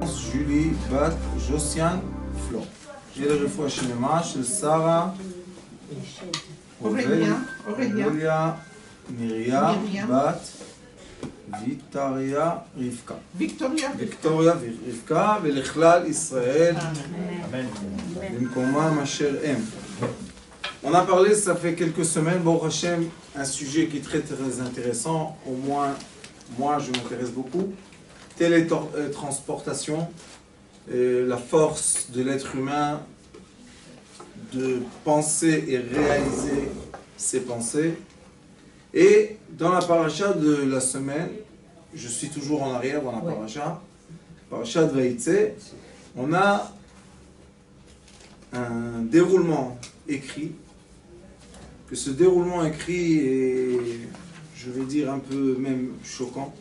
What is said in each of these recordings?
Julie, Bat, Josiane, Flo. J'ai le refoua shlema של שרה, אורליה, מריה, בת, ויטריה, רבקה. ויקטוריה ורבקה, ולכלל ישראל, במקומם אשר הם. On a parlé, ça fait quelques semaines, Baruch Hashem, un sujet qui est très très intéressant, au moins moi je m'intéresse beaucoup, télétransportation, la force de l'être humain de penser et réaliser ses pensées. Et dans la paracha de la semaine, je suis toujours en arrière dans la paracha de Vaïtse, on a un déroulement écrit, que ce déroulement écrit est, je vais dire, un peu même choquant.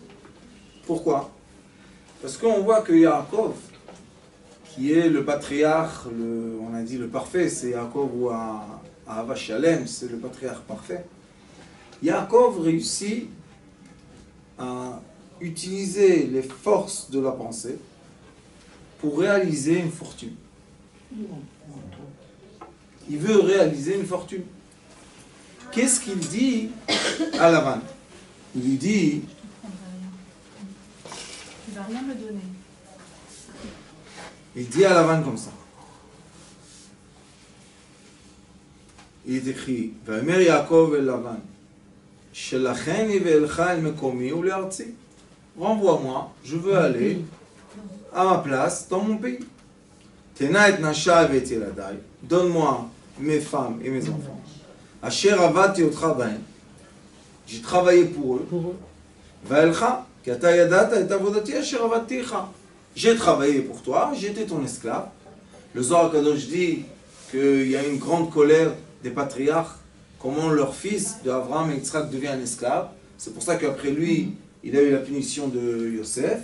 Pourquoi? Parce qu'on voit que Yaakov, qui est le patriarche, on a dit le parfait, c'est Yaakov ou Ahava Shalem, c'est le patriarche parfait. Yaakov réussit à utiliser les forces de la pensée pour réaliser une fortune. Il veut réaliser une fortune. Qu'est-ce qu'il dit à Lavan? Il lui dit... Tu ne vas rien me donner. Il dit à Lavan comme ça. Il est écrit Vayomer Yaakov el Lavan Shelacheni ve'elcha el mekomi ule'artzi. Renvoie-moi, je veux aller à ma place dans mon pays. Tena et nasha ve'et yeladai. Donne-moi mes femmes et mes enfants. Asher avati otcha bahem. J'ai travaillé pour eux. Ve'elcha ki ata yadata et avodati asher avaticha. J'ai travaillé pour toi, j'étais ton esclave. Le Zohar Kadosh dit qu'il y a une grande colère des patriarches, comment leur fils de Abraham et Yitzhak devient un esclave. C'est pour ça qu'après lui, il a eu la punition de Yosef.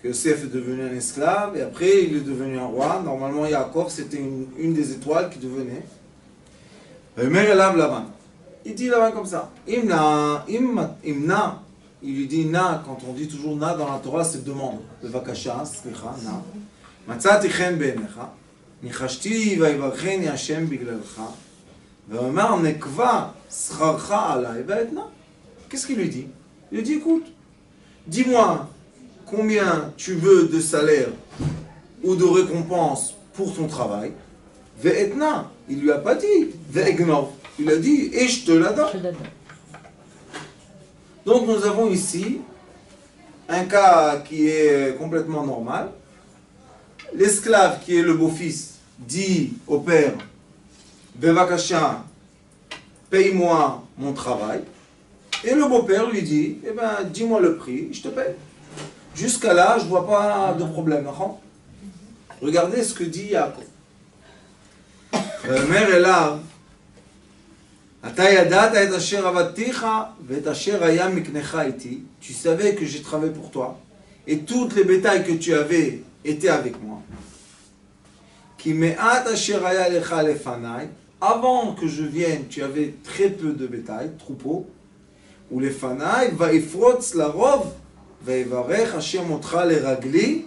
Que Yosef est devenu un esclave, et après il est devenu un roi. Normalement, Yaakov, c'était une des étoiles qui devenait. Il dit Lavan comme ça. Imna. Il lui dit na, quand on dit toujours na dans la Torah, c'est demande. Bevakasha, slicha, na. Matzati chen beinecha, nichashti vayvarcheni Hashem biglalcha, ve'omar nekva scharcha alay ve'etna. Qu'est-ce qu'il lui dit? Il lui dit, écoute, dis-moi combien tu veux de salaire ou de récompense pour ton travail. Ve'etna, il lui a pas dit ve'egnov, il a dit et je te la donne. Donc nous avons ici un cas qui est complètement normal. L'esclave qui est le beau-fils dit au père Bevakasha, paye-moi mon travail. Et le beau-père lui dit, eh ben, dis-moi le prix, je te paye. Jusqu'à là, je ne vois pas de problème. Regardez ce que dit Yaakov. Mère est là. Tu savais que j'ai travaillé pour toi et toutes les bétails que tu avais étaient avec moi. Avant que je vienne, tu avais très peu de bétail, troupeaux. Ou les fanaï, va ifrotz la rov, va ivarech Hashem otra le ragli,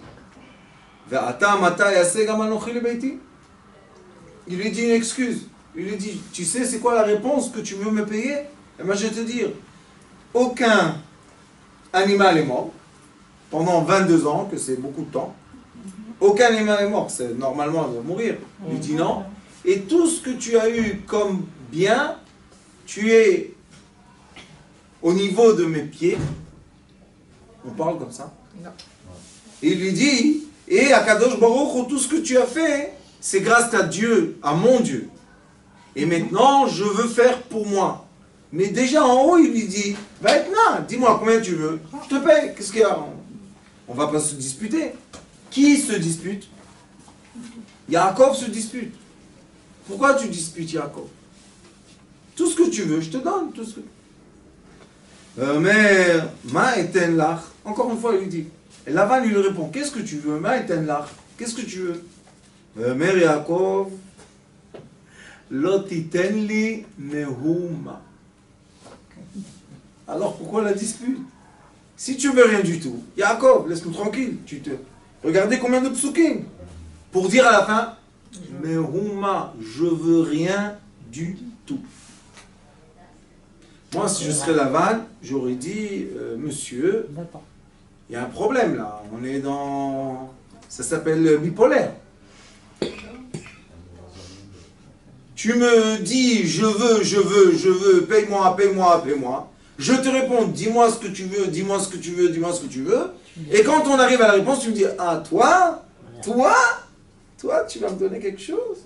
va ata mata yase gam anochi le beiti. Il lui dit une excuse. Il lui dit, tu sais c'est quoi la réponse que tu veux me payer? Eh bien je vais te dire, aucun animal est mort, pendant 22 ans, que c'est beaucoup de temps. Aucun animal est mort, c'est normalement il va mourir. Il lui dit non. Et tout ce que tu as eu comme bien, tu es au niveau de mes pieds. On parle comme ça? Non. Et il lui dit, et à Kadosh Baruch, tout ce que tu as fait, c'est grâce à Dieu, à mon Dieu. Et maintenant, je veux faire pour moi. Mais déjà en haut, il lui dit, va être là, dis-moi combien tu veux, je te paye. Qu'est-ce qu'il y a? On ne va pas se disputer. Qui se dispute? Yaakov se dispute. Pourquoi tu disputes Yaakov? Tout ce que tu veux, je te donne. Tout ce que... mais, ma eten lach. Encore une fois, il lui dit. Et Lavan lui répond, qu'est-ce que tu veux? Ma eten lach. Qu'est-ce que tu veux? Mère Yaakov. Lotitenli nehuma. Alors pourquoi la dispute? Si tu veux rien du tout, Yaakov, laisse-nous tranquille. Regardez combien de psukim pour dire à la fin, mais Houma, je veux rien du tout. Moi, si je serais Lavan, j'aurais dit, monsieur, il y a un problème là. On est dans... Ça s'appelle bipolaire. Tu me dis, je veux, paye-moi. Je te réponds, dis-moi ce que tu veux, dis-moi ce que tu veux. Et quand on arrive à la réponse, tu me dis, ah, toi, tu vas me donner quelque chose.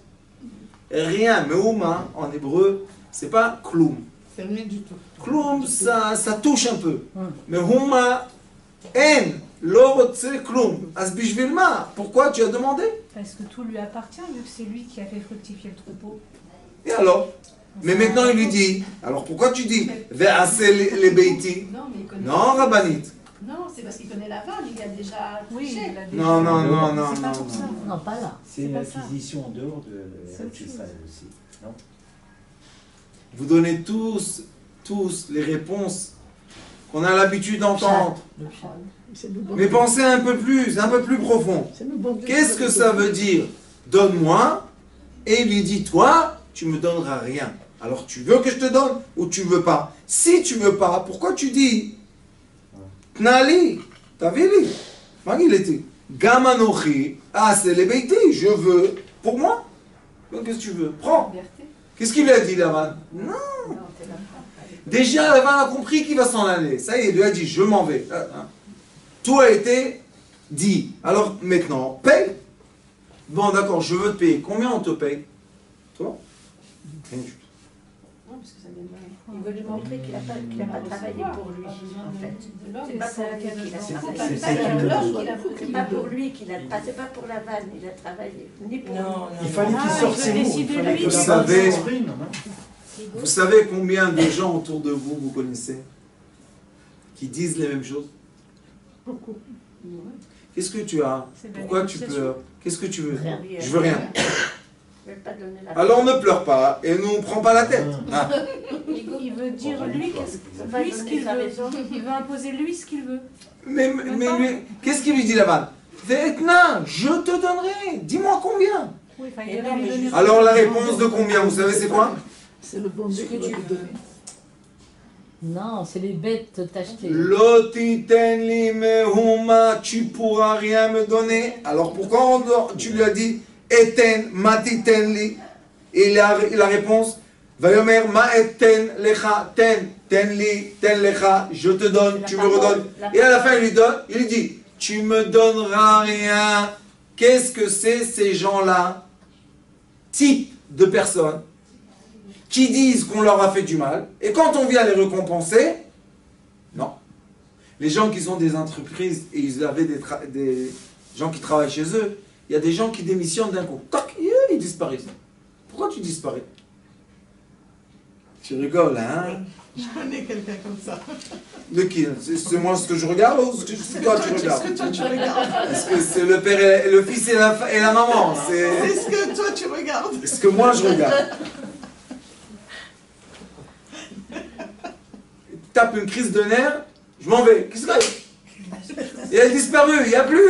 Rien, mais Ouma, en hébreu, c'est pas kloum. C'est rien du tout. Kloum, ça touche un peu. Mais Ouma, en, l'orotse kloum. Asbishvilma, pourquoi tu as demandé? Parce que tout lui appartient, vu que c'est lui qui a fait fructifier le troupeau. Et alors? Mais maintenant il lui dit, alors pourquoi tu dis Ve'ase les beiti? Non, mais il connaît. Non, Rabbanit. Non, c'est parce qu'il connaît la vanne, il a déjà touché. Oui, il a déjà... Non, non, non, non, C'est pas non, pour ça. non. Non, pas là. C'est une pas ça. acquisition en dehors de C'est autre chose. Israël aussi, non? Vous donnez tous les réponses qu'on a l'habitude d'entendre. Mais pensez un peu plus profond. Qu'est-ce que ça veut dire? Donne-moi, et il lui dit, toi, tu me donneras rien. Alors tu veux que je te donne ou tu veux pas? Si tu veux pas, pourquoi tu dis Tnali, Tavili, il était Gamanochi, c'est les beiti, je veux pour moi. Donc qu'est-ce que tu veux? Prends. Qu'est-ce qu'il lui a dit, Lavan? Non. Déjà, Lavan a compris qu'il va s'en aller. Ça y est, il lui a dit, je m'en vais. Tout a été dit. Alors maintenant, paye. Bon, d'accord, je veux te payer. Combien on te paye? Toi? Rien du tout. Non, parce que ça vient de là. Il veut lui montrer qu'il n'a pas travaillé pour lui, en fait. C'est pas pour lui qu'il a travaillé. C'est pas pour lui qu'il a travaillé. C'est pas pour la vanne, il a travaillé. Ni pour lui. Il fallait qu'il sorte ses mots. Il fallait que Vous la savez- vanne s'exprime, non? Vous savez combien de gens autour de vous, vous connaissez, qui disent les mêmes choses? Beaucoup. Qu'est-ce que tu as? C'est de la Pourquoi tu négociation. pleures? Qu'est-ce que tu veux? Rien. Je veux rien. Je vais pas donner la Alors ne pleure pas et ne prends pas la tête. Ah. Il veut dire lui ce qu'il sa veut. raison. Il veut imposer lui ce qu'il veut. Mais qu'est-ce qu'il lui dit Lavan? Vetna, je te donnerai. Dis-moi combien. Oui, enfin, Et il non, devait lui mais donner je- Alors la réponse de combien, vous savez c'est quoi? C'est le bon Dieu qui va te donner. Non, c'est les bêtes t'acheter. Lotiten li mehuma, tu pourras rien me donner. Alors pourquoi tu lui as dit eten matiten li? Et la réponse Vayomer ma eten lecha ten li ten lecha, je te donne, tu me redonnes. Et à la fin il lui dit tu me donneras rien. Qu'est-ce que c'est ces gens-là? Type de personnes qui disent qu'on leur a fait du mal, et quand on vient les récompenser, non. Les gens qui ont des entreprises, et ils avaient des gens qui travaillent chez eux, il y a des gens qui démissionnent d'un coup. Toc, ils disparaissent. Pourquoi tu disparais? Tu rigoles, hein? Je connais quelqu'un comme ça. De qui? C'est moi ce que je regarde ou c'est toi tu regardes? C'est ce que toi tu regardes. Est-ce que c'est le père et le fils et la maman? C'est C'est ce que toi tu regardes. ce que moi je regarde. Tape une crise de nerfs, je m'en vais. Qu'est-ce que c'est? Et elle a disparu, il n'y a plus.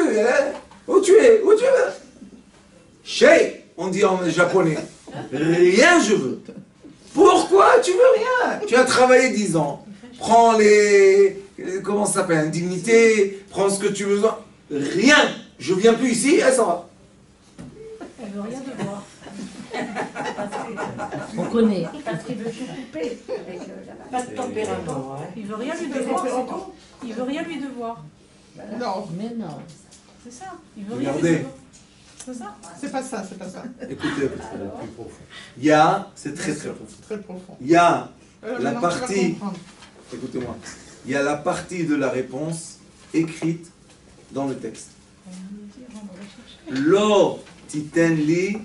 Où tu es? Où tu es? Shei, on dit en japonais. Rien je veux. Pourquoi tu veux rien? Tu as travaillé 10 ans. Prends comment ça s'appelle? Indemnité, prends ce que tu veux. Rien. Je viens plus ici, elle s'en va. Elle veut rien devoir. On connaît. Parce qu'il veut tout couper avec la vanne. Pas de tempérament. Il veut rien lui devoir, c'est tout. Il veut rien lui devoir. Non, Mais non. C'est ça. Il veut rien Regardez. lui devoir. C'est ça. c'est pas ça, c'est pas ça. Écoutez, C'est la plus profonde. il y a, c'est très très profond. C'est très profond. Il y a, La Maintenant, tu vas partie- comprendre. écoutez-moi, il y a la partie de la réponse écrite dans le texte. Lo titen li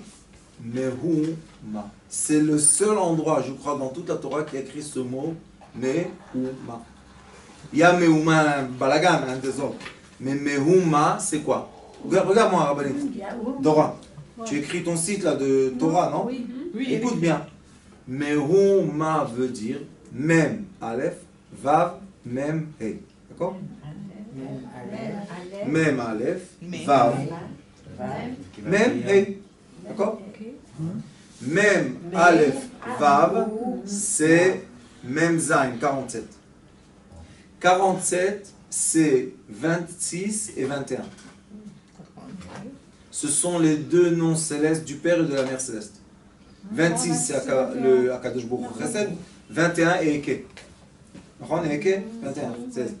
mehuma. C'est le seul endroit, je crois, dans toute la Torah qui a écrit ce mot mehuma. Il y a mehuma, balagan, un des autres. Mais mehuma, c'est quoi? Regarde-moi, Rabbanit. Il y a où? Dora, tu écris ton site là de Torah, non? Oui. Oui, Écoute bien. Mehuma veut dire Mem, Aleph, Vav, Mem, He. D'accord? Mem Aleph, Mais. Vav, Mem He. D'accord? Mem Aleph, Vav, c'est Mem Zain, 47. 47, c'est 26 et 21. Ce sont les deux noms célestes du Père et de la Mère céleste. 26, c'est le Akadosh Baruch Hu Chesed. 21 et Eke. Eke, 21, 16.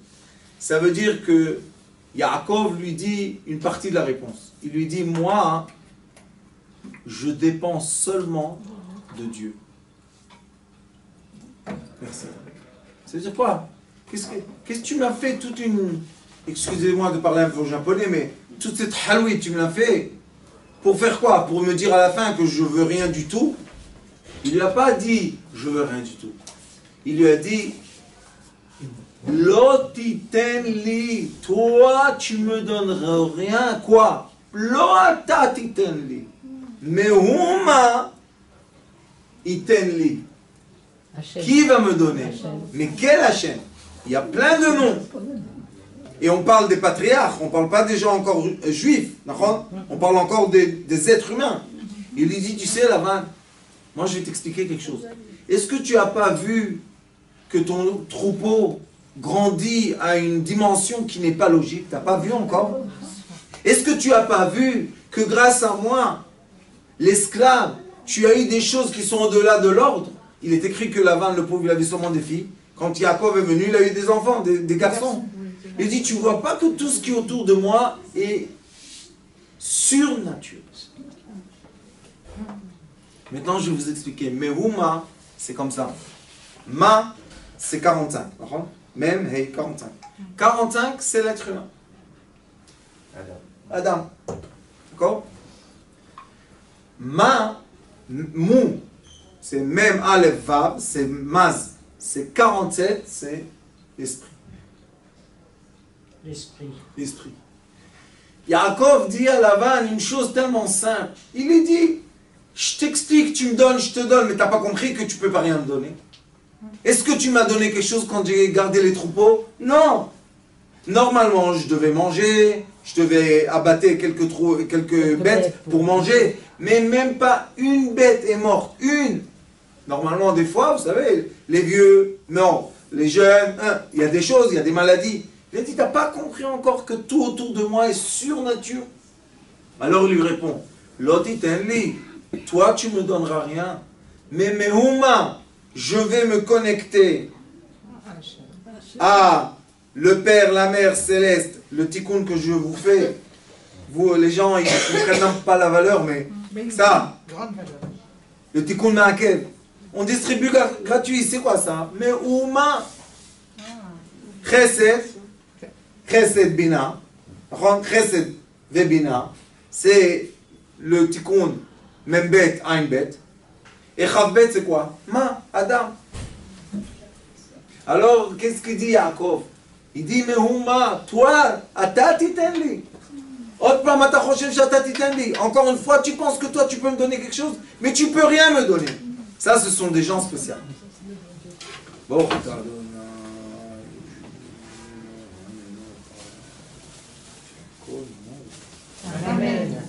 Ça veut dire que Yaakov lui dit une partie de la réponse. Il lui dit, moi, je dépends seulement de Dieu. Merci. Ça veut dire quoi? Qu'est-ce que tu m'as fait toute une... Excusez-moi de parler un peu japonais, mais toute cette haloui, tu me l'as fait pour faire quoi? Pour me dire à la fin que je veux rien du tout? Il lui a pas dit je veux rien du tout. Il lui a dit Lotiten li, toi tu me donneras rien, quoi? Lota titen li. Mais huma iten li. Qui va me donner? Mais quel Hachem? Il y a plein de noms. Et on parle des patriarches, on ne parle pas des gens encore juifs, on parle encore des êtres humains. Il lui dit, tu sais, Lavan, moi je vais t'expliquer quelque chose. Est-ce que tu n'as pas vu que ton troupeau grandit à une dimension qui n'est pas logique? Tu n'as pas vu encore? Est-ce que tu n'as pas vu que grâce à moi, l'esclave, tu as eu des choses qui sont au-delà de l'ordre? Il est écrit que Lavan, le pauvre, il avait seulement des filles. Quand Yaakov est venu, il a eu des enfants, des garçons. Il dit, tu ne vois pas que tout ce qui est autour de moi est surnaturel. Maintenant, je vais vous expliquer. Mehuma, c'est comme ça. Ma, c'est 45. Même, hey, 45. 45, c'est l'être humain. Adam. D'accord? Ma, mou, c'est même Aleph Vav, c'est Maz. C'est 47, c'est l'esprit. L'esprit. Yaakov dit à Lavan une chose tellement simple. Il lui dit, je t'explique, tu me donnes, je te donne, mais tu n'as pas compris que tu ne peux pas rien me donner. Est-ce que tu m'as donné quelque chose quand j'ai gardé les troupeaux? Non. Normalement, je devais manger, je devais abattre quelques bêtes pour manger, mais même pas une bête est morte. Une. Normalement, des fois, vous savez, les vieux, non, les jeunes, il y a des choses, il y a des maladies. Il a dit, tu n'as pas compris encore que tout autour de moi est surnature? Alors il lui répond, Lotitenli, toi tu me donneras rien, mais Mehuma, je vais me connecter à le Père, la Mère céleste, le tikkun que je vous fais. Vous, les gens, ils ne prennent pas la valeur, mais ça, le tikkun ma'akev, on distribue gratuit, c'est quoi ça? Mehuma, Chesed, Chesed Bina, Chesed Vebina, c'est le tikkun Membet, Ainbet. Et Chavbet, c'est quoi? Ma, Adam. Alors, qu'est-ce qu'il dit Yaakov? Il dit, Mehuma, toi, Ata titenli. Encore une fois, tu penses que toi, tu peux me donner quelque chose, mais tu peux rien me donner. Ça, ce sont des gens spéciaux. Bon, Amen.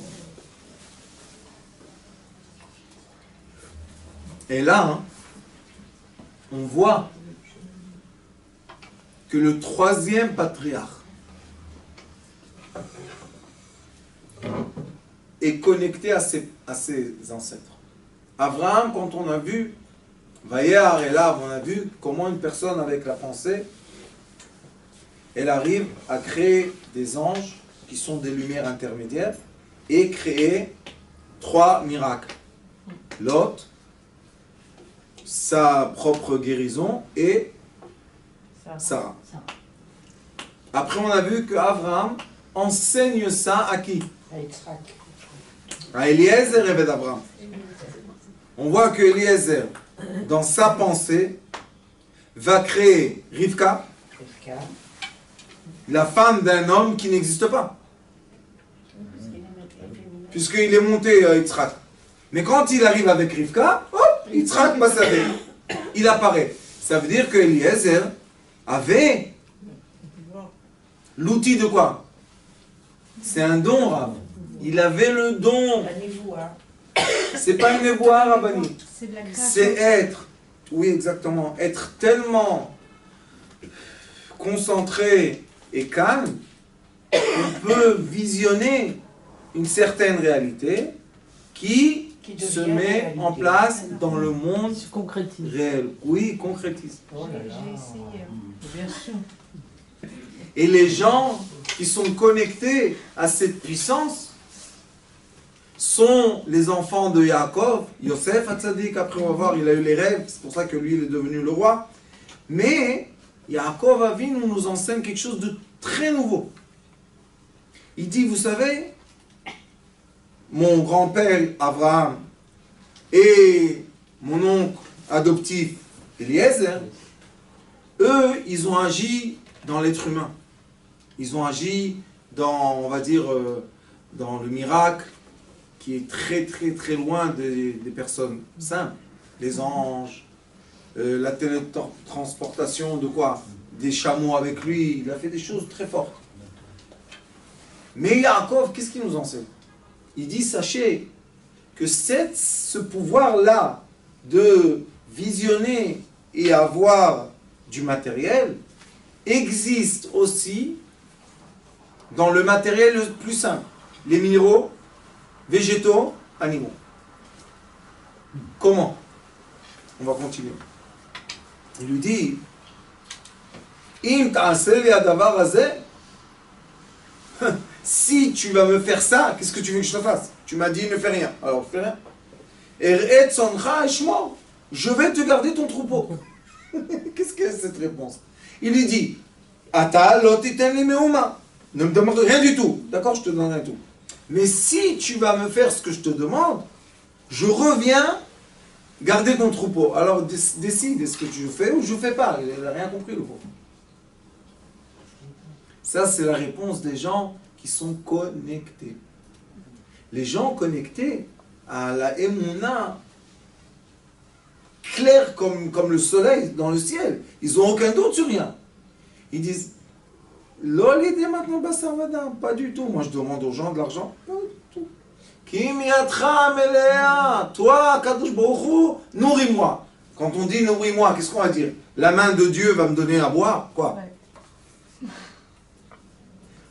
Et là, on voit que le troisième patriarche est connecté à ses ancêtres. Abraham, quand on a vu, Vayar et là, on a vu comment une personne avec la pensée, elle arrive à créer des anges qui sont des lumières intermédiaires et créer 3 miracles. Lot, sa propre guérison et Sarah. Après, on a vu que Abraham enseigne ça à qui? À Eliezer et d'Abraham. On voit que Eliezer, dans sa pensée, va créer Rivka, la femme d'un homme qui n'existe pas. Puisqu'il est monté à Yitzhak. Mais quand il arrive avec Rivka, hop, Yitzhak passe avec. Il apparaît. Ça veut dire que Eliezer avait L'outil de quoi? C'est un don, Rav. Il avait le don. C'est pas une névoie, Rabbani. C'est de la C'est être, oui exactement, être tellement concentré et calme qu'on peut visionner une certaine réalité qui se met en place dans le monde Se concrétise. réel. Oui, concrétise. Oh là là. J'ai essayé. Bien sûr. Et les gens qui sont connectés à cette puissance sont les enfants de Yaakov, Yosef Hatzadik, après on va voir, il a eu les rêves, c'est pour ça que lui il est devenu le roi. Mais Yaakov Avinu nous enseigne quelque chose de très nouveau. Il dit, vous savez, mon grand-père Abraham et mon oncle adoptif Eliezer, eux, ils ont agi dans l'être humain. Ils ont agi dans, on va dire, dans le miracle, qui est très très très loin des personnes simples. Les anges, la télétransportation de quoi? Des chameaux avec lui, il a fait des choses très fortes. Mais Yaakov, qu'est-ce qu'il nous enseigne? Il dit, sachez que ce pouvoir-là de visionner et avoir du matériel existe aussi dans le matériel le plus simple. Les minéraux, végétaux, animaux. Comment? On va continuer. Il lui dit, Im ta'aseh li hadavar hazeh, si tu vas me faire ça, qu'est-ce que tu veux que je te fasse? Tu m'as dit ne fais rien. Alors fais rien. Eret soncha eshmo, je vais te garder ton troupeau. Qu'est-ce que c'est cette réponse? Il lui dit, Ata lo titen li meuma, ne me demande rien du tout. D'accord, je te donne rien du tout. Mais si tu vas me faire ce que je te demande, je reviens garder ton troupeau. Alors décide, est-ce que tu fais ou je ne fais pas? Il n'a rien compris le pauvre. Ça, c'est la réponse des gens qui sont connectés. Les gens connectés à la Emouna, clair comme le soleil dans le ciel, ils n'ont aucun doute sur rien. Ils disent, l'olide maintenant basarvada, pas du tout. Moi, je demande aux gens de l'argent, pas du tout. Kim yatra melea, toi, Kadosh Baruch Hu, nourris-moi. Quand on dit nourris-moi, qu'est-ce qu'on va dire? La main de Dieu va me donner à boire, quoi? Ouais.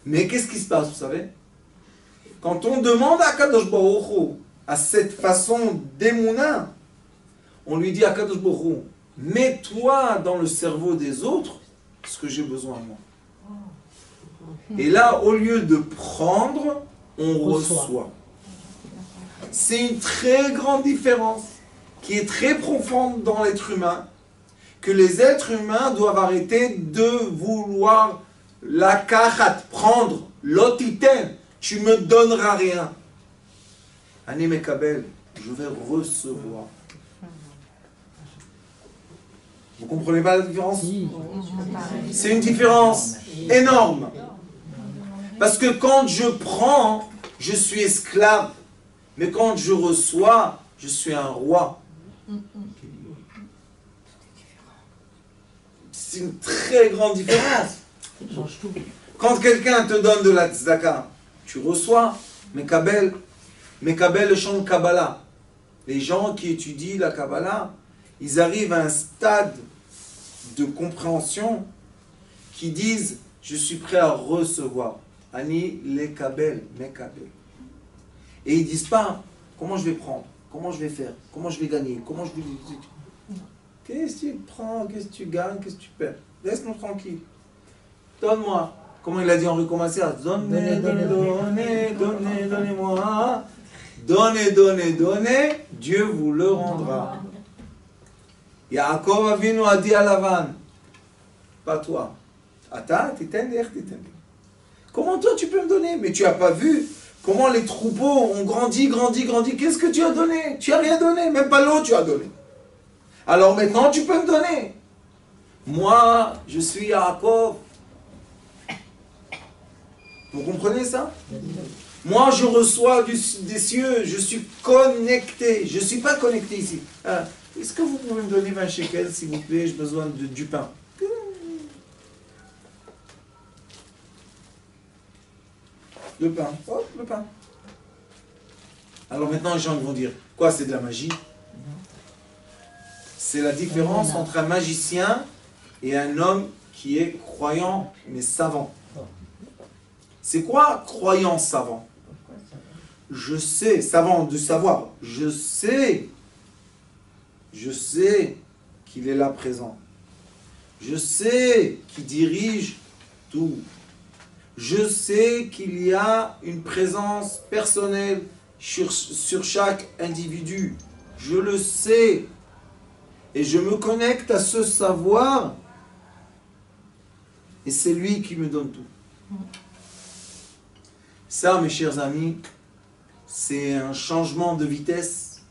Mais qu'est-ce qui se passe, vous savez? Quand on demande à Kadosh Baruch Hu, à cette façon d'émouna, on lui dit à Kadosh Baruch Hu, mets-toi dans le cerveau des autres ce que j'ai besoin moi. Et là, au lieu de prendre, on reçoit. C'est une très grande différence qui est très profonde dans l'être humain, que les êtres humains doivent arrêter de vouloir la kachat, prendre, l'otiten, tu me donneras rien. Ani mekabel, je vais recevoir. Vous comprenez pas la différence? C'est une différence énorme. Parce que quand je prends, je suis esclave. Mais quand je reçois, je suis un roi. C'est une très grande différence. Quand quelqu'un te donne de la tzedaka, tu reçois, mekabel le chant de Kabbalah. Les gens qui étudient la Kabbalah, ils arrivent à un stade de compréhension qui disent, je suis prêt à recevoir. Ani lekabel, mekabel. Et ils disent pas, comment je vais prendre, comment je vais faire, comment je vais gagner, comment je vais... Qu'est-ce que tu prends, qu'est-ce que tu gagnes, qu'est-ce que tu perds? Laisse-nous tranquille. Donne-moi. Comment il a dit Henri Commassias? Donnez, donnez-moi. Donnez, Dieu vous le rendra. Yaakov Avinu a dit à Lavan, pas toi. Ata, titen, titen. Comment toi tu peux me donner? Mais tu n'as pas vu comment les troupeaux ont grandi. Qu'est-ce que tu as donné? Tu n'as rien donné, même pas l'eau tu as donné. Alors maintenant tu peux me donner. Moi, je suis Yaakov. Vous comprenez ça? Moi, je reçois des cieux, je suis connecté. Je ne suis pas connecté ici. Est-ce que vous pouvez me donner 20 shekels, s'il vous plaît? J'ai besoin du pain. le pain. Hop, le pain. Alors maintenant, les gens vont dire, quoi, c'est de la magie? C'est la différence entre un magicien et un homme qui est croyant, mais savant. C'est quoi, croyant, savant? Je sais, savant de savoir, je sais qu'il est là présent. Je sais qu'il dirige tout. Je sais qu'il y a une présence personnelle sur chaque individu. Je le sais. Et je me connecte à ce savoir. Et c'est lui qui me donne tout. Ça, mes chers amis, c'est un changement de vitesse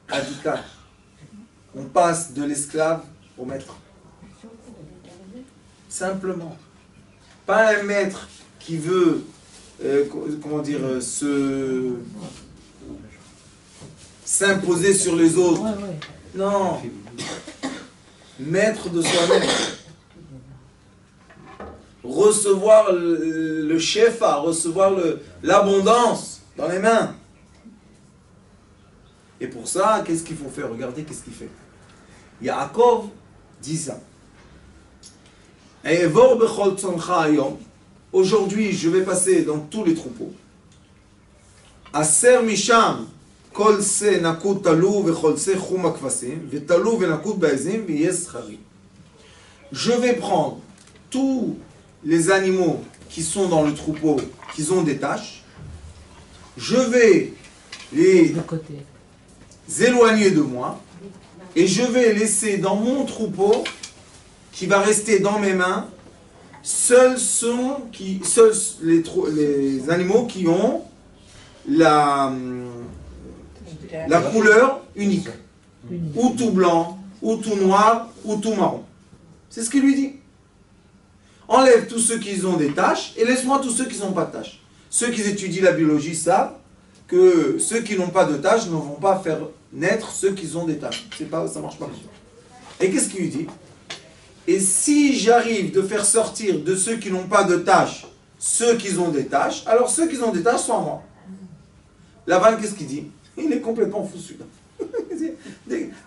radical. On passe de l'esclave au maître. Simplement. Pas un maître qui veut, s'imposer sur les autres. Non. Maître de soi-même. Recevoir le chef, à recevoir l'abondance dans les mains. Et pour ça, qu'est-ce qu'il faut faire? Regardez qu'est-ce qu'il fait. Yaakov dit ça. Aujourd'hui, je vais passer dans tous les troupeaux. Aser misham kol se nakut talu vechol se chum akvasim vetalu venakut ba'ezim v'yes chari. Je vais prendre tous les animaux qui sont dans le troupeau, qui ont des taches. Je vais les éloigner de moi et je vais laisser dans mon troupeau qui va rester dans mes mains seuls les animaux qui ont la couleur unique, ou tout blanc, ou tout noir, ou tout marron. C'est ce qu'il lui dit. Enlève tous ceux qui ont des taches et laisse-moi tous ceux qui n'ont pas de taches. Ceux qui étudient la biologie savent que ceux qui n'ont pas de taches ne vont pas faire naître ceux qui ont des taches. Ça marche pas. Et qu'est-ce qu'il lui dit? Et si j'arrive de faire sortir de ceux qui n'ont pas de taches ceux qui ont des taches, alors ceux qui ont des taches sont à moi. Lavan, qu'est-ce qu'il dit? Il est complètement fou celui-là.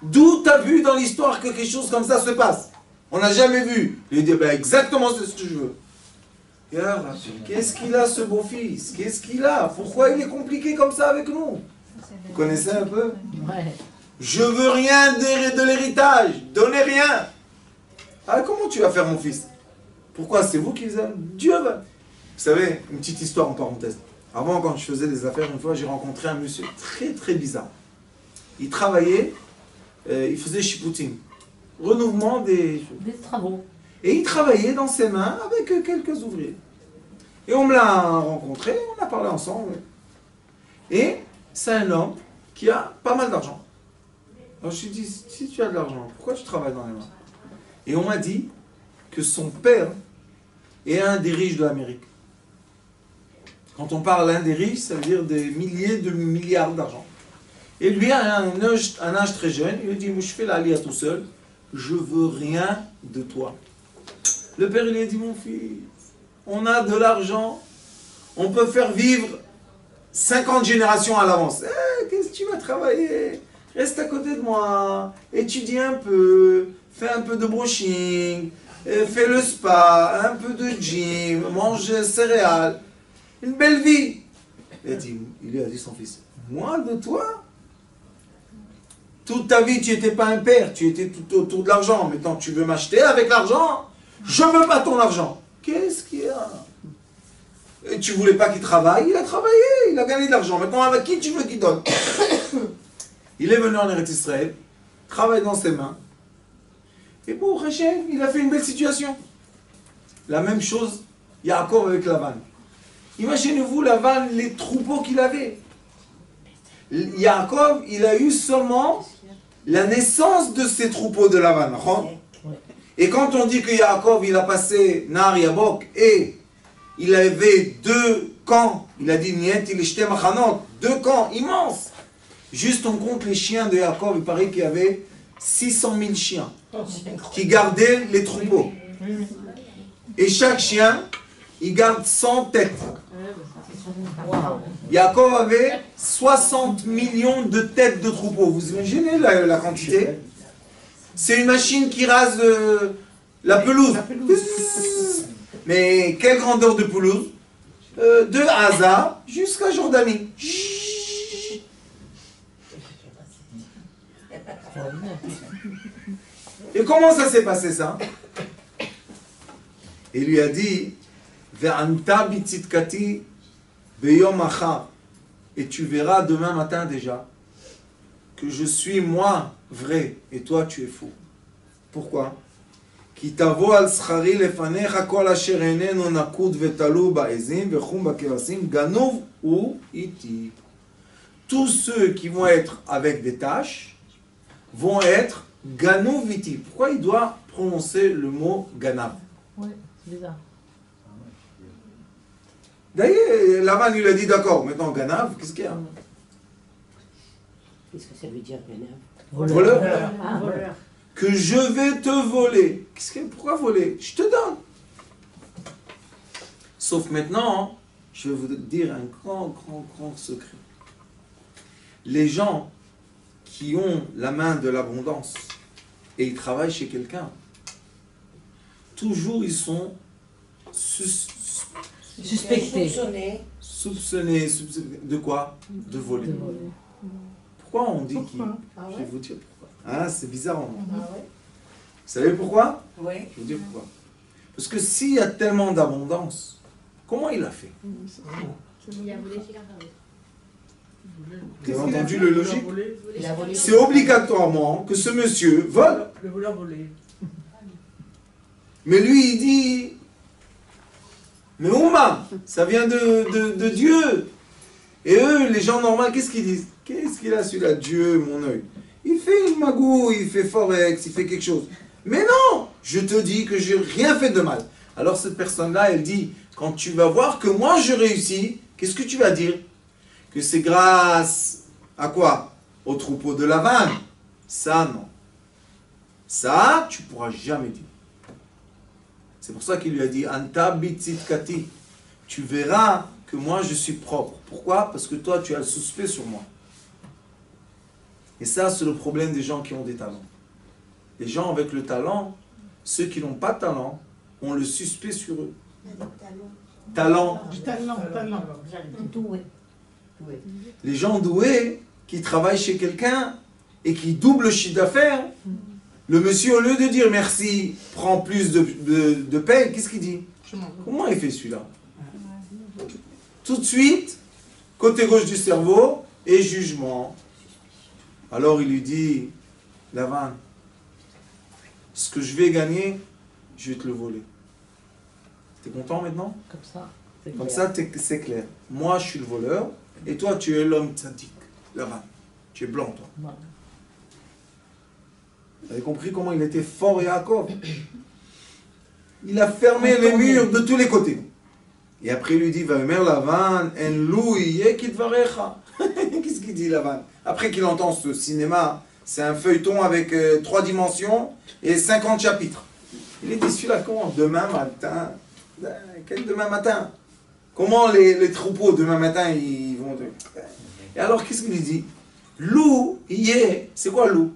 D'où tu as vu dans l'histoire que quelque chose comme ça se passe? On n'a jamais vu. Il dit, ben exactement c'est ce que je veux. Qu'est-ce qu'il a ce beau-fils? Qu'est-ce qu'il a? Pourquoi il est compliqué comme ça avec nous? Vous connaissez un peu? Je veux rien de l'héritage. Donnez rien. Ah, comment tu vas faire mon fils? Pourquoi? C'est vous qui les avez. Dieu va. Vous savez, une petite histoire en parenthèse. Avant, quand je faisais des affaires, une fois, j'ai rencontré un monsieur très très bizarre. Il travaillait, il faisait shiputim, renouvellement des travaux. Et il travaillait dans ses mains avec quelques ouvriers. Et on me l'a rencontré, on a parlé ensemble. Et c'est un homme qui a pas mal d'argent. Alors je lui ai dit, si tu as de l'argent, pourquoi tu travailles dans les mains? Et on m'a dit que son père est un des riches de l'Amérique. Quand on parle l'un des riches, ça veut dire des milliers de milliards d'argent. Et lui, à un âge très jeune, il lui dit, moi je fais la lia tout seul, je veux rien de toi. Le père, il lui a dit, mon fils, on a de l'argent, on peut faire vivre 50 générations à l'avance. Qu'est-ce que tu vas travailler? Reste à côté de moi, étudie un peu, fais un peu de brushing, fais le spa, un peu de gym, mange céréales. Une belle vie. Il lui a dit son fils, moi de toi? Toute ta vie, tu n'étais pas un père, tu étais tout autour de l'argent. Maintenant, tu veux m'acheter avec l'argent? Je ne veux pas ton argent. Qu'est-ce qu'il y a? Et tu voulais pas qu'il travaille? Il a travaillé, il a gagné de l'argent. Maintenant, avec qui tu veux qu'il donne? Il est venu en Eretz Israël, travaille dans ses mains. Et pour Hachem, il a fait une belle situation. La même chose, Yaakov avec Lavan. Imaginez-vous Lavan, les troupeaux qu'il avait. Yaakov, il a eu seulement la naissance de ces troupeaux de Lavan. Et quand on dit que Yaakov, il a passé Nar Yabok et il avait 2 camps, il a dit Niet il ishte machanot, 2 camps immenses. Juste on compte les chiens de Yaakov, il paraît qu'il y avait 600 000 chiens qui gardaient les troupeaux. Et chaque chien il garde 100 têtes. Waouh. Yaakov avait 60 millions de têtes de troupeaux. Vous imaginez la quantité? C'est une machine qui rase la pelouse. Mais quelle grandeur de pelouse? De Haza jusqu'à Jordanie. Et comment ça s'est passé ça? Il lui a dit, Ve'anta bitzitkati beyom achar. Et tu verras demain matin déjà que je suis moi vrai et toi tu es faux. Pourquoi? Ki tavo al schari lefanecha kol asher einenu nakud vetalu ba'ezim vechum ba'kevasim ganuv u iti. Tous ceux qui vont être avec des tâches vont être ganuv iti. Pourquoi il doit prononcer le mot ganav? Ouais, c'est bizarre. D'ailleurs, Lavan lui a dit d'accord, maintenant ganav, qu'est-ce qu'il y a? Qu'est-ce que ça veut dire, Ganav? Voleur. Ah, voleur. Que je vais te voler. Pourquoi voler? Je te donne. Sauf maintenant, je vais vous dire un grand secret. Les gens qui ont la main de l'abondance et ils travaillent chez quelqu'un, toujours ils sont Suspecté. soupçonnés de quoi? De voler. Pourquoi on dit qu'ils... Je vais vous dire pourquoi. Ah, c'est bizarre. Vous savez pourquoi? Oui. Je vais vous dire pourquoi. Parce que s'il y a tellement d'abondance, comment il a fait? Il a volé chez quelqu'un d'autre. Vous avez entendu le logique? Il a volé. C'est obligatoirement que ce monsieur vole. Le voleur volé. Mais lui, il dit... Mais Ouma, ça vient de Dieu. Et eux, les gens normaux, qu'est-ce qu'ils disent? Qu'est-ce qu'il a celui-là? Dieu, mon œil. Il fait une magouille, il fait forex, il fait quelque chose. Mais non, je te dis que j'ai rien fait de mal. Alors cette personne-là, elle dit, quand tu vas voir que moi je réussis, qu'est-ce que tu vas dire? Que c'est grâce à quoi? Au troupeau de Lavan. Ça, non. Ça, tu pourras jamais dire. C'est pour ça qu'il lui a dit, Anta bitzitkati. Tu verras que moi je suis propre. Pourquoi? Parce que toi tu as le suspect sur moi. Et ça, c'est le problème des gens qui ont des talents. Les gens avec le talent, ceux qui n'ont pas de talent, ont le suspect sur eux. Talent. Talent. Doué. Les gens doués qui travaillent chez quelqu'un et qui doublent le chiffre d'affaires, le monsieur, au lieu de dire merci, prend plus de paye, qu'est-ce qu'il dit? Comment il fait celui-là? Tout de suite, côté gauche du cerveau, et jugement. Alors il lui dit, Lavan, ce que je vais gagner, je vais te le voler. T'es content maintenant? Comme ça. Comme ça, c'est clair. Moi, je suis le voleur, et toi, tu es l'homme tzaddik, Lavan. Tu es blanc, toi. Ouais. Vous avez compris comment il était fort, Yaakov? Il a fermé les murs de tous les côtés. Et après, il lui dit, Vayomer Lavan, en lou yekidvarecha. Qu'est-ce qu'il dit, Lavan? Après qu'il entend ce cinéma, c'est un feuilleton avec 3 dimensions et 50 chapitres. Il est dit, celui-là, comment? Demain matin. Quel demain matin? Comment les troupeaux, demain matin, ils vont... Et alors, qu'est-ce qu'il lui dit? Loup, yé. C'est quoi loup?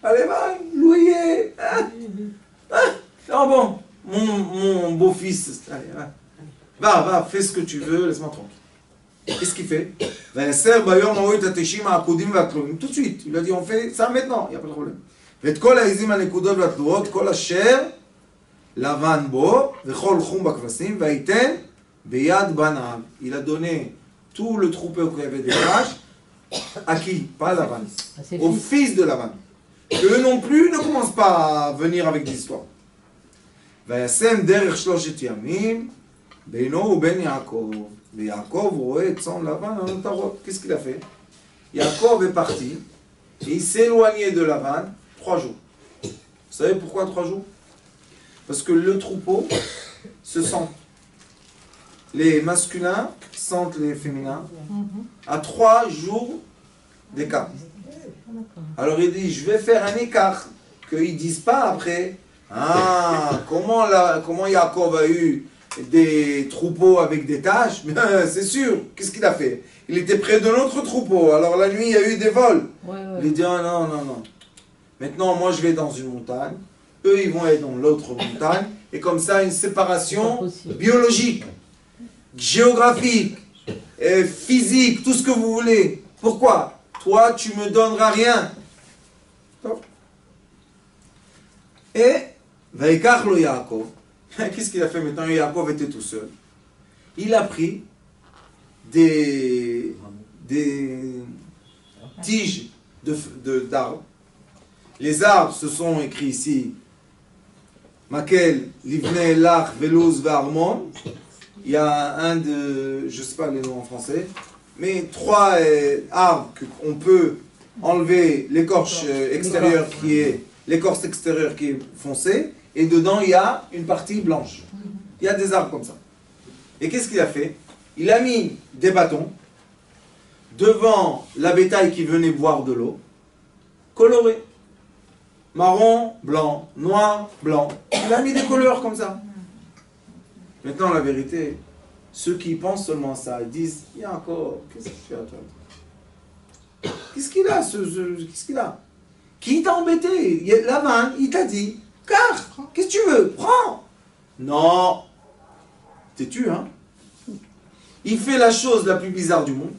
Allez, va, loup, yé. Ah bon, mon beau-fils, allez, va, fais ce que tu veux, laisse-moi tranquille. Qu'est-ce qu'il fait? Tout de suite, il a dit, on fait ça maintenant, il n'y a pas de problème. Il a donné tout le troupeau qui avait des vaches, à qui? Pas à Lavan, au fils de Lavan. Eux non plus ne commencent pas à venir avec des histoires. וישם דרך 3 ימים בינו ובין יעקב, ויעקב רואה את צאן לבן על המטרות. Qu'est-ce qu'il a fait? Yaakov est parti et il s'est éloigné de Lavan 3 jours. Vous savez pourquoi 3 jours? Parce que le troupeau se sent. Les masculins sentent les féminins à 3 jours d'écart. Alors il dit, je vais faire un écart, qu'ils ne disent pas après, Ah, comment Yaakov a eu des troupeaux avec des taches? C'est sûr. Qu'est-ce qu'il a fait? Il était près de notre troupeau. Alors la nuit, il y a eu des vols. Il a dit, ah, non, non, non. Maintenant, moi, je vais dans une montagne. Eux, ils vont être dans l'autre montagne. Et comme ça, une séparation biologique, géographique, physique, tout ce que vous voulez. Pourquoi? Toi, tu me donneras rien. Et, Vaikach lo Yaakov. Qu'est-ce qu'il a fait maintenant? Yaakov était tout seul. Il a pris des tiges d'arbres. Les arbres se sont écrits ici. Makel, Livnei, Lach, Velouz, Varmon. Il y a un de, je ne sais pas les noms en français, mais 3 arbres qu'on peut enlever l'écorce extérieure qui est foncée, et dedans il y a une partie blanche. Il y a des arbres comme ça. Et qu'est-ce qu'il a fait? Il a mis des bâtons devant la bétail qui venait boire de l'eau, colorés. Marron, blanc, noir, blanc. Il a mis des couleurs comme ça. Maintenant, la vérité, ceux qui pensent seulement ça, ils disent, il y a encore, qu'est-ce que tu as, toi? Qu'est-ce qu'il a, qu'est-ce qu'il a? Qui t'a embêté? Lavan, il t'a dit, car, qu'est-ce que tu veux? Prends! Non. T'es-tu, hein? Il fait la chose la plus bizarre du monde.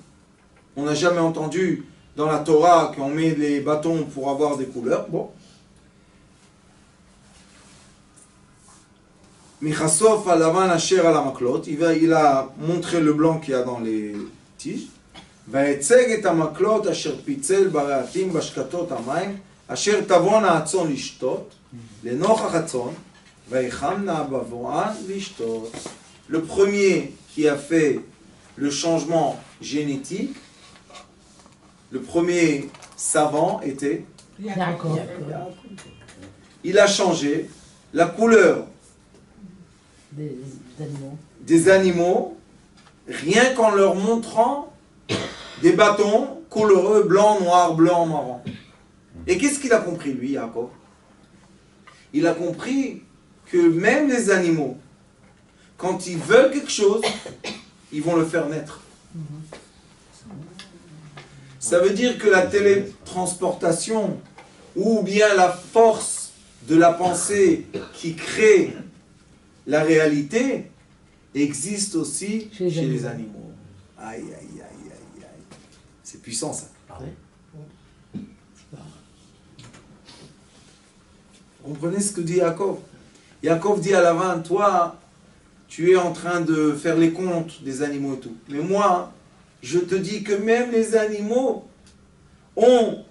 On n'a jamais entendu dans la Torah qu'on met les bâtons pour avoir des couleurs. Bon. Michassof alavan asher ala maklot. Il a montré le blanc qu'il y a dans les tiges. Vaetzeg et amaklot asher pitzel bareatim bashkatot amayim asher tavon haatzon lishtot lenochach hatzon vaichamna bavoan lishtot. Le premier qui a fait le changement génétique, le premier savant était Yaakov. il a changé la couleur des animaux, rien qu'en leur montrant des bâtons coloreux, blanc, noir, blanc, marron. Et qu'est-ce qu'il a compris, lui, Yaakov? Il a compris que même les animaux, quand ils veulent quelque chose, ils vont le faire naître. Ça veut dire que la télétransportation, ou bien la force de la pensée qui crée la réalité, existe aussi chez les animaux. Aïe, aïe, aïe, aïe, aïe. C'est puissant, ça. Vous comprenez ce que dit Yaakov? Yaakov dit à Lavan, toi, tu es en train de faire les comptes des animaux et tout. Mais moi, je te dis que même les animaux ont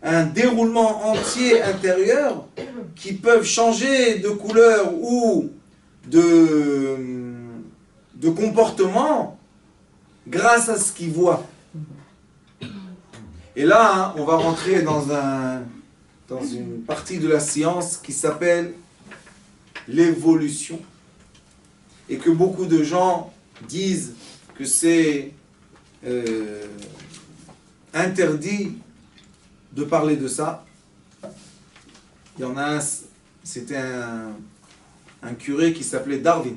un déroulement entier intérieur qui peuvent changer de couleur ou de comportement grâce à ce qu'ils voient. Et là, on va rentrer dans une partie de la science qui s'appelle l'évolution. Et que beaucoup de gens disent que c'est interdit de parler de ça. Il y en a un, c'était un curé qui s'appelait Darwin.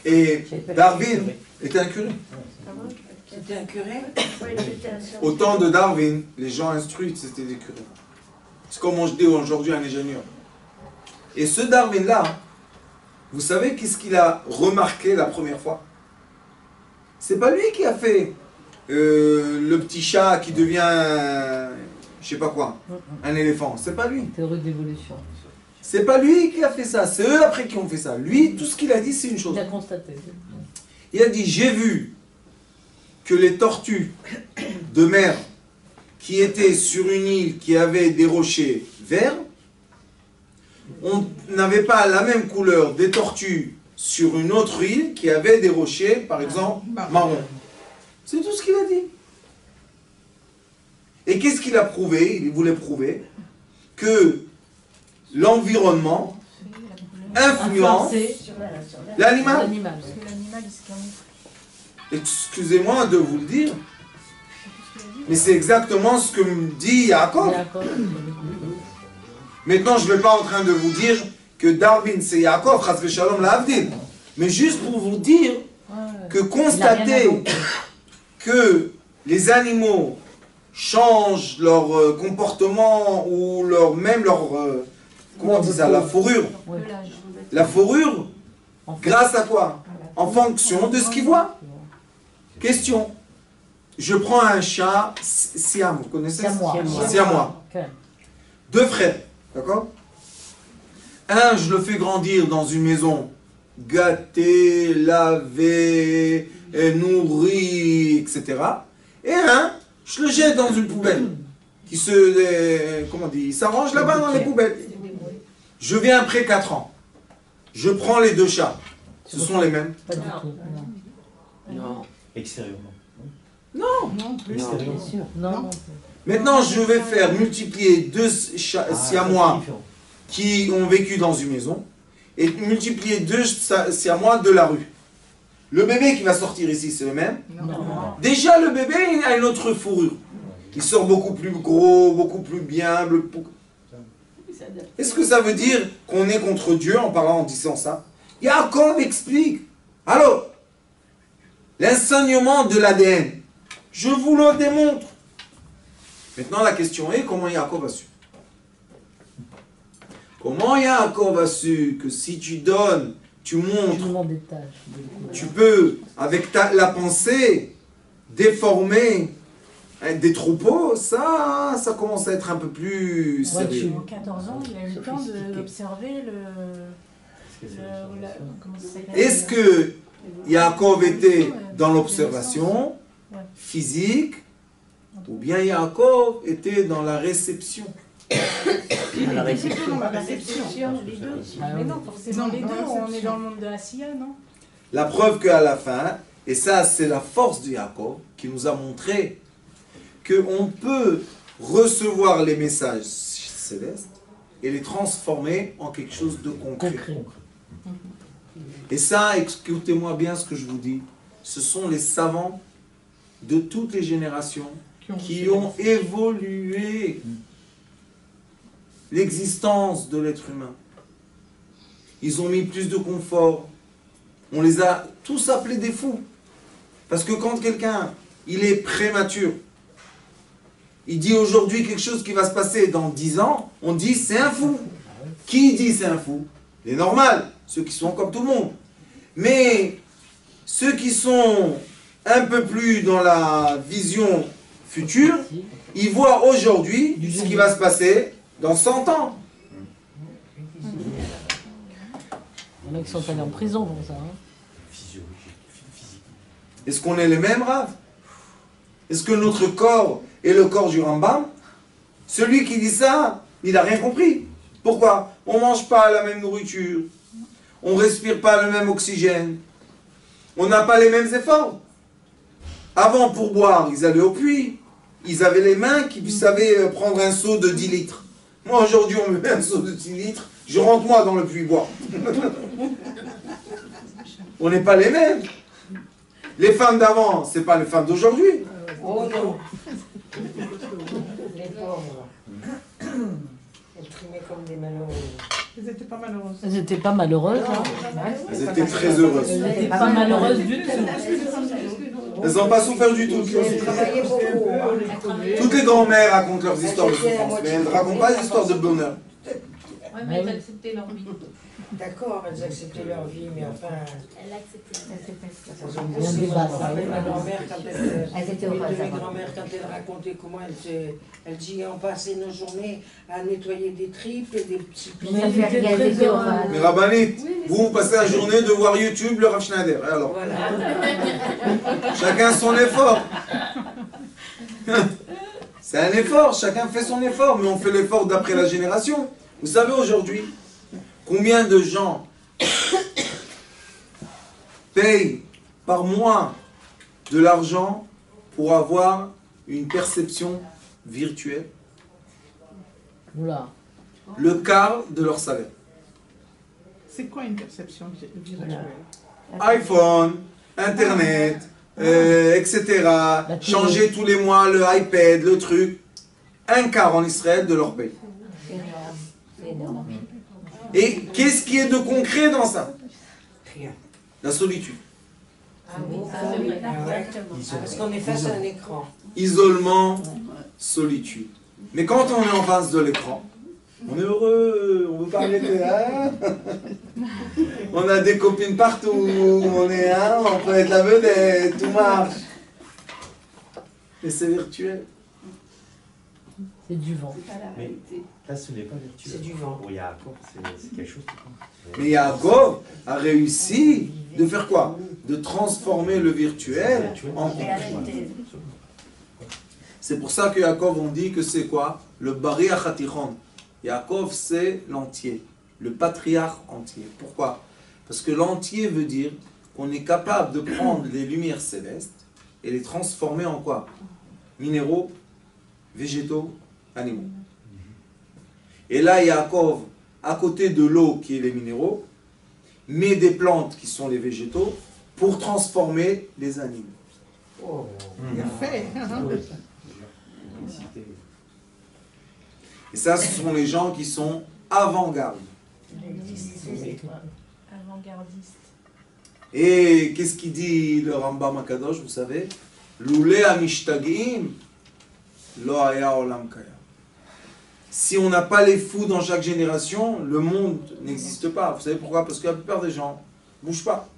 Et Darwin était un curé. C'était un curé? Au temps de Darwin, les gens instruits, c'était des curés. C'est comme on dit aujourd'hui un ingénieur. Et ce Darwin-là, vous savez qu'est-ce qu'il a remarqué la première fois? C'est pas lui qui a fait le petit chat qui devient, je sais pas quoi, un éléphant. C'est pas lui. Théorie d'évolution. C'est pas lui qui a fait ça. C'est eux après qui ont fait ça. Lui, tout ce qu'il a dit, c'est une chose. Il a constaté. Il a dit, j'ai vu que les tortues de mer qui étaient sur une île qui avait des rochers verts, on n'avait pas la même couleur des tortues sur une autre île qui avait des rochers, par exemple, marron. C'est tout ce qu'il a dit. Et qu'est-ce qu'il a prouvé? Il voulait prouver que l'environnement influence l'animal. Parce que l'animal, il se camoufle. Excusez-moi de vous le dire, Mais c'est exactement ce que me dit Yaakov. D'accord. Maintenant, je ne vais pas en train de vous dire que Darwin c'est Yaakov, Chas v'Shalom la Avdil. Mais juste pour vous dire que constater que les animaux changent leur comportement ou même leur comment on dit ça, la fourrure. Ouais. La fourrure, En fait, grâce à quoi? En fonction de ce qu'ils voient. Question. Je prends un chat Siam, vous connaissez? Siamois. Ok. 2 frères, d'accord? Un, je le fais grandir dans une maison gâtée, lavée, nourrie, etc. Et un, je le jette dans une poubelle qui comment on dit, il s'arrange là-bas dans les poubelles. Je viens après 4 ans. Je prends les 2 chats. Ce sont les mêmes. Pas du tout. Non. Extérieurement. Non, plus. Extérieurement. Bien sûr. Non, non. Maintenant, je vais faire multiplier 2 chats siamois différent. qui ont vécu dans une maison et multiplier 2 siamois de la rue. Le bébé qui va sortir ici, c'est le même. Non. Déjà, le bébé, il a une autre fourrure. Il sort beaucoup plus gros, beaucoup plus bien. Est-ce que ça veut dire qu'on est contre Dieu en parlant, en disant ça? Yaakov explique. Alors, l'enseignement de l'ADN, je vous le démontre. Maintenant, la question est, comment Yaakov a su? Comment Yaakov a su que si tu donnes, tu montres, Changement d'étage. tu peux, avec la pensée, déformer des troupeaux, ça commence à être un peu plus sérieux. En 14 ans, il a eu le temps d'observer comment ça s'appelle? Est-ce que Yaakov était dans l'observation physique ou bien Yaakov était dans la réception? La réception. Plutôt dans la réception. Les deux. Mais non, forcément Non, les dans deux, la on est réception. dans le monde de Asiya, non? La preuve qu'à la fin, et ça c'est la force de Yaakov qui nous a montré qu'on peut recevoir les messages célestes et les transformer en quelque chose de concret. Et ça, écoutez-moi bien ce que je vous dis, ce sont les savants de toutes les générations qui ont évolué l'existence de l'être humain. Ils ont mis plus de confort. On les a tous appelés des fous. Parce que quand quelqu'un, il est prématuré, il dit aujourd'hui quelque chose qui va se passer dans 10 ans, on dit c'est un fou. Qui dit c'est un fou? Les normales, ceux qui sont comme tout le monde. Mais ceux qui sont un peu plus dans la vision future, ils voient aujourd'hui ce qui va se passer dans 100 ans. Il y en a qui sont allés en prison pour ça. Hein. Physiologique, physique. Est-ce qu'on est les mêmes, Rav? Est-ce que notre corps est le corps du Rambam? Celui qui dit ça, il n'a rien compris. Pourquoi? On ne mange pas la même nourriture. On ne respire pas le même oxygène. On n'a pas les mêmes efforts. Avant, pour boire, ils allaient au puits. Ils avaient les mains qui savaient prendre un seau de 10 litres. Moi, aujourd'hui, on me met un seau de 10 litres. Je rentre moi dans le puits boire. On n'est pas les mêmes. Les femmes d'avant, c'est pas les femmes d'aujourd'hui. Oh non. Les pauvres. Elles trimaient comme des malheureuses. Elles n'étaient pas malheureuses. Elles n'étaient pas malheureuses. Hein. Elles étaient très heureuses. Elles n'étaient pas malheureuses du tout. Elles n'ont pas souffert du tout. Elles travaillaient beaucoup. Toutes les grand-mères racontent leurs histoires de souffrance, mais elles ne racontent pas les histoires de bonheur. Ouais, mais elles acceptaient leur vie. D'accord, elles acceptaient leur vie, mais enfin... Elle acceptait. Bien des bases. Ma grand-mère, quand Elles étaient mes heureuses avant. grand-mères, quand elle racontait comment elle dit on passait nos journées à nettoyer des tripes et des petits pieds. Ça fait rien, elles étaient heureuses. Mais Rabbanit, vous passez la journée de voir YouTube, le Rav Schneider. Alors, Voilà. chacun son effort. C'est un effort, chacun fait son effort, mais on fait l'effort d'après la génération. Vous savez aujourd'hui, combien de gens payent par mois de l'argent pour avoir une perception virtuelle? Oula. Le quart de leur salaire. C'est quoi une perception virtuelle? iPhone, Internet, etc. Changer tous les mois le iPad, le truc. Un quart en Israël de leur paye. C'est énorme. Et qu'est-ce qui est de concret dans ça? Rien. La solitude. Ah oui, c'est vrai. Ah ouais. Exactement. Parce qu'on est face à un écran. Isolement, solitude. Mais quand on est en face de l'écran, on est heureux, on veut pas arrêter. Hein. On a des copines partout, on est on peut être la vedette, tout marche. Mais c'est virtuel. C'est du vent. Mais là, ce n'est pas virtuel. C'est du vent. Pour Yaakov, c'est quelque chose qui compte. Mais Yaakov a réussi de faire quoi? De transformer le virtuel en concret. C'est pour ça que Yaakov, on dit que c'est quoi? Le Bari Achatichon. Yaakov, c'est l'entier, le patriarche entier. Pourquoi? Parce que l'entier veut dire qu'on est capable de prendre les lumières célestes et les transformer en quoi? Minéraux, végétaux, animaux. Et là, Yaakov, à côté de l'eau qui est les minéraux, met des plantes qui sont les végétaux pour transformer les animaux. Oh. Bien fait. Et ça, ce sont les gens qui sont avant-garde. Avant-gardiste. Et qu'est-ce qu'il dit le Rambam Akadosh, vous savez? Loulé amishtagiim, lo haya olam kaya. Si on n'a pas les fous dans chaque génération, le monde n'existe pas. Vous savez pourquoi? Parce que la plupart des gens ne bougent pas.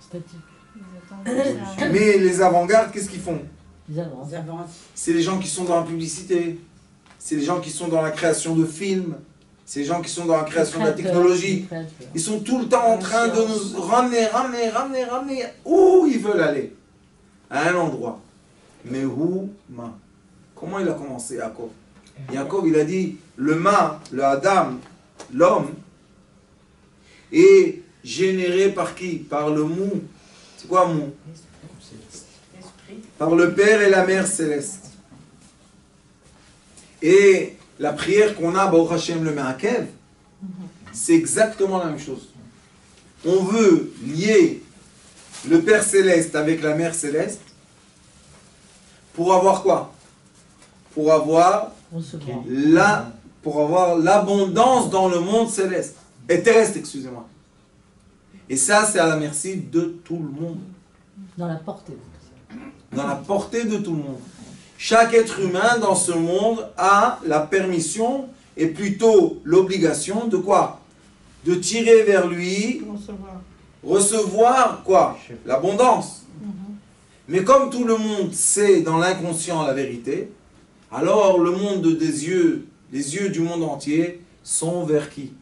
Statique. Ils attendent que ça- Mais les avant-gardes, qu'est-ce qu'ils font? Ils avancent. Ils avancent. C'est les gens qui sont dans la publicité. C'est les gens qui sont dans la création de films. C'est les gens qui sont dans la création de la technologie. Ils sont tout le temps en train de nous ramener où ils veulent aller. À un endroit. Mais où, ma? Comment il a commencé, Yaakov? Yaakov, il a dit, le ma, le Adam, l'homme, est généré par qui? Par le mou. C'est quoi mou? Par le Père et la Mère céleste. Et la prière qu'on a, Baruch Hashem le Me'akev, c'est exactement la même chose. On veut lier le Père céleste avec la Mère céleste pour avoir quoi? Pour avoir l'abondance dans le monde céleste. Et terrestre, excusez-moi. Et ça, c'est à la merci de tout le monde. Dans la portée. Dans la portée de tout le monde. Chaque être humain dans ce monde a la permission et plutôt l'obligation de quoi? De tirer vers lui, recevoir quoi? L'abondance. Mais comme tout le monde sait dans l'inconscient la vérité, alors le monde des yeux, les yeux du monde entier sont vers qui?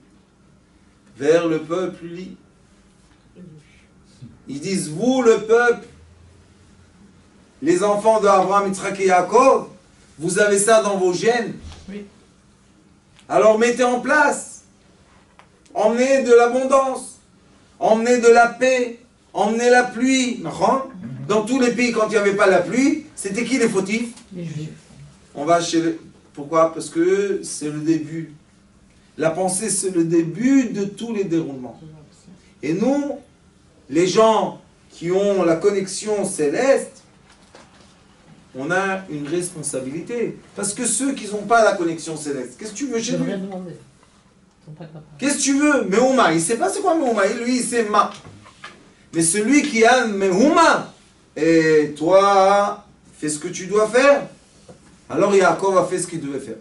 Vers le peuple libre. Ils disent, vous le peuple, les enfants d'Abraham, Yitzhak et Yaakov, vous avez ça dans vos gènes. Oui. Alors mettez en place. Emmenez de l'abondance. Emmenez de la paix. Emmenez la pluie. Dans tous les pays, quand il n'y avait pas la pluie, c'était qui les fautifs? Les Juifs. On va chez les... Pourquoi? Parce que c'est le début. La pensée, c'est le début de tous les déroulements. Et nous, les gens qui ont la connexion céleste, on a une responsabilité. Parce que ceux qui n'ont pas la connexion céleste, qu'est-ce que tu veux chez lui? Qu'est-ce que tu veux? Mehouma, il ne sait pas c'est quoi Mehouma, lui il sait Ma. Mais celui qui a Mehouma, et toi, fais ce que tu dois faire. Alors Yaakov a fait ce qu'il devait faire.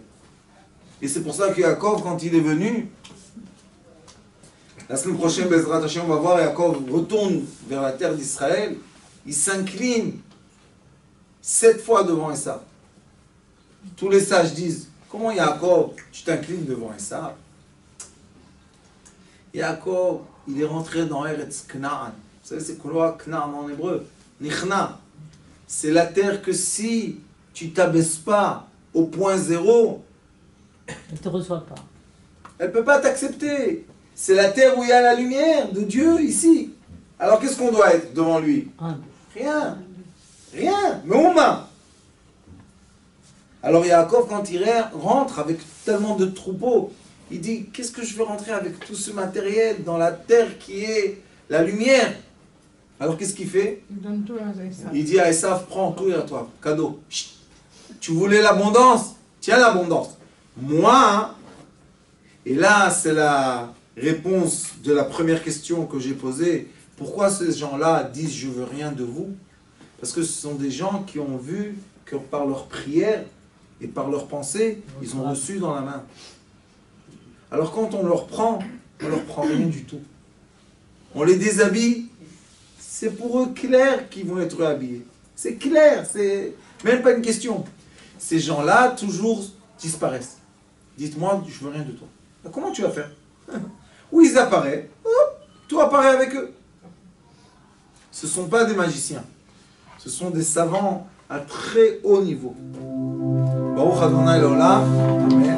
Et c'est pour ça que Yaakov, quand il est venu, la semaine prochaine, Bezrat Hashem, on va voir Yaakov retourne vers la terre d'Israël, il s'incline 7 fois devant Esav. Tous les sages disent, comment Yaakov, tu t'inclines devant Esav? Yaakov, il est rentré dans Eretz Knaan. Vous savez, c'est quoi Knaan en hébreu? Nichna. C'est la terre que si tu t'abaisses pas au point zéro, Elle ne te reçoit pas. elle ne peut pas t'accepter. C'est la terre où il y a la lumière de Dieu ici. Alors qu'est-ce qu'on doit être devant lui? Rien. Rien. Mais on a. Alors Yaakov, quand il rentre avec tellement de troupeaux, il dit, qu'est-ce que je veux rentrer avec tout ce matériel dans la terre qui est la lumière? Alors qu'est-ce qu'il fait? Il donne tout à Esav. Il dit à Esav, prends tout et à toi, cadeau. Chut. Tu voulais l'abondance? Tiens l'abondance. Moi, hein, et là c'est la réponse de la première question que j'ai posée. Pourquoi ces gens-là disent je veux rien de vous? Parce que ce sont des gens qui ont vu que par leur prière et par leur pensée, ils ont reçu dans la main. Alors quand on leur prend rien du tout. On les déshabille, c'est pour eux clair qu'ils vont être habillés. C'est clair, c'est même pas une question. Ces gens-là toujours disparaissent. Dites-moi, je veux rien de toi. Comment tu vas faire? Ou ils apparaissent, hop, tout apparaît avec eux. Ce ne sont pas des magiciens. Ce sont des savants à très haut niveau. Baruch Adonai L'Olam. Amen.